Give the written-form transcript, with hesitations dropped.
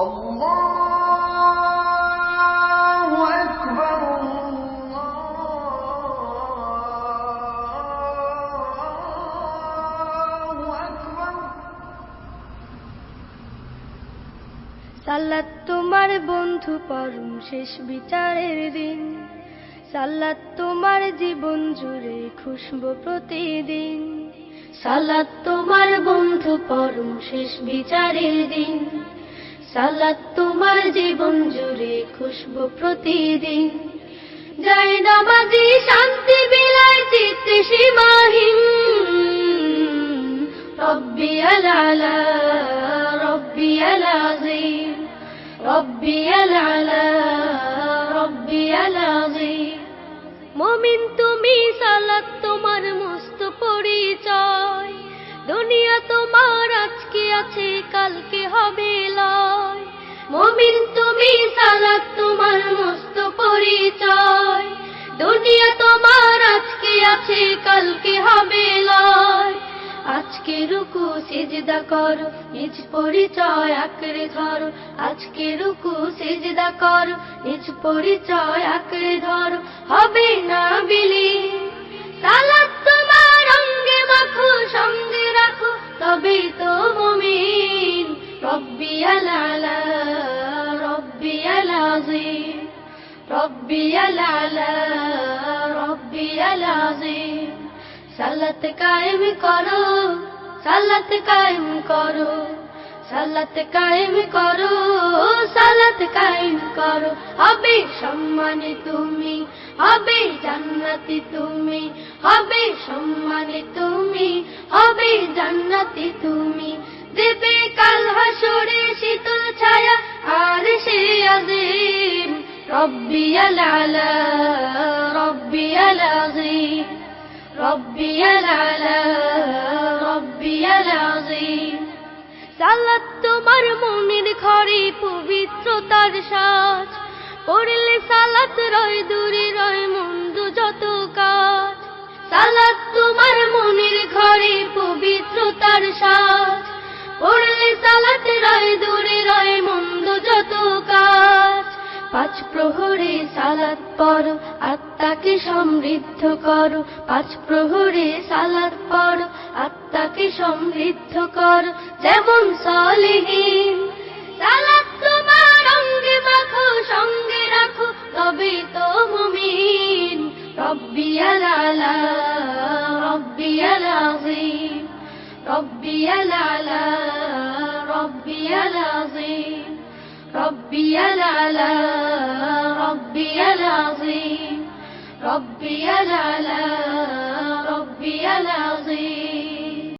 আল্লাহু আকবার আল্লাহু আকবার। সালাত তোমার বন্ধু পরম শেষ বিচারের দিন, সালাত তোমার জীবন জুড়ে খুশবু প্রতিদিন। সালাত তোমার বন্ধু পরম শেষ বিচারের দিন, সালাত তোমার জীবন জুড়ে খুশবু প্রতিদিন। যায় নামাজি শান্তি বিলায় চিত্তে সীমাহীন, রব্বিয়াল আলা রব্বিয়াল আযীম, রব্বিয়াল আলা রব্বিয়াল আযীম। মুমিন তুমি সালাত তোমার মস্ত পরিচয়, দুনিয়া তোমার আজকে আছে কালকে হবে লয়। মুমিন তুমি সালাত তোমার মস্ত পরিচয়, দুনিয়া তোমার আজকে আছে কালকে হবে লয়। আজকে রুকু সিজদা করো, নিজ পরিচয় আঁকড়ে ধরো। আজকে রুকু সিজদা করো, নিজ পরিচয় আঁকড়ে ধরো। হবে না বিলীন সালাত তোমার অঙ্গে মাখো, সঙ্গে রাখো, তবেই তো মুমিন। রব্বিয়াল আলা রব্বিয়াল আযীম, রব্বিয়াল আলা রব্বিয়াল আযীম। সালাত কায়েম করো, সালাত কায়েম করো, সালাত কায়েম করো, সালাত কায়েম করো। হবে সম্মানে তুমি, হবে জান্নাতি তুমি, হবে সম্মানে তুমি, হবে জান্নাতি তুমি। দেবে কাল হাসরে শীতল ছায়া আরশে আযীম। রব্বিয়াল আলা রব্বিয়াল আযীম, রব্বিয়াল আলা রব্বিয়াল আযীম। সালাত তোমার মনের ঘরে পবিত্রতার সাজ, পড়লে সালাত রয় দূরে রয় মন্দ যত কাজ। সালাত তোমার মনের ঘরে পবিত্রতার সাজ, পড়লে সালাত রয় দূরে রয় মন্দ যত কাজ। পাঁচ প্রহরে সালাত পড়ো, আত্মাকে সমৃদ্ধ করো। পাঁচ প্রহরে সালাত পড়ো, আত্মাকে সমৃদ্ধ করো। যেমন সালেহীন সালাত তোমার অঙ্গে মাখো, সঙ্গে রাখো, তবেই তো মুমিন। রব্বিয়াল আলা রব্বিয়াল আযীম, রব্বিয়াল আলা রব্বিয়াল আযীম, রব্বিয়াল আলা রব্বিয়াল আযীম, রব্বিয়াল আলা রব্বিয়াল আযীম।